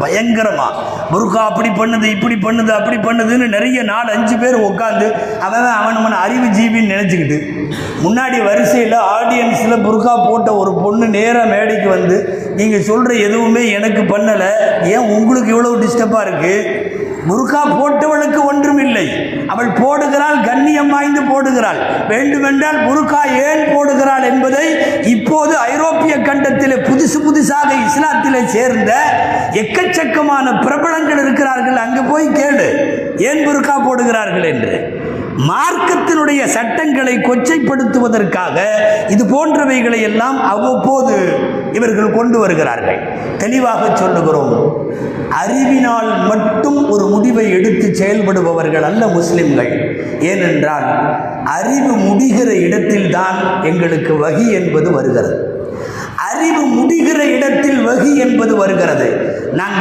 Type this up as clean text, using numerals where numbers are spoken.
பயங்கரமா புர்கா அப்படி பண்ணுது, இப்படி பண்ணுது, அப்படி பண்ணுதுன்னு நிறைய 4-5 பேர் உட்காந்து அவன் அறிவு ஜீவின்னு நினச்சிக்கிட்டு முன்னாடி வரிசையில் ஆடியன்ஸில் புர்கா போட்ட ஒரு பொண்ணு நேராக மேடைக்கு வந்து, நீங்கள் சொல்கிற எதுவுமே எனக்கு பண்ணலை, ஏன் உங்களுக்கு இவ்வளவு டிஸ்டர்பாக இருக்குது? புர்கா போட்டவளுக்கு ஒன்றும் இல்லை, அவள் போடுகிறாள், கண்ணியம் வாய்ந்து போடுகிறாள். வேண்டுமென்றால் புர்கா ஏன் போடுகிறாள் என்பதை இப்போது ஐரோப்பிய கண்டத்தில் புதுசாக இஸ்லாத்திலே சேர்ந்த எக்கச்சக்கமான பிரபலங்கள் இருக்கிறார்கள், அங்கே போய் கேளு ஏன் புர்கா போடுகிறார்கள் என்று. மார்க்கத்தினுடைய சட்டங்களை கொச்சைப்படுத்துவதற்காக இது போன்றவைகளை எல்லாம் அவ்வப்போது இவர்கள் கொண்டு வருகிறார்கள். தெளிவாக சொல்லுகிறோம், அறிவினால் மட்டும் ஒரு முடிவை எடுத்து செயல்படுபவர்கள் அல்ல முஸ்லிம்கள். ஏனென்றால் அறிவு முடிகிற இடத்தில் தான் எங்களுக்கு வஹி என்பது வருகிறது. அறிவு முடிகிற இடத்தில் வஹி என்பது வருகிறது. நாங்கள்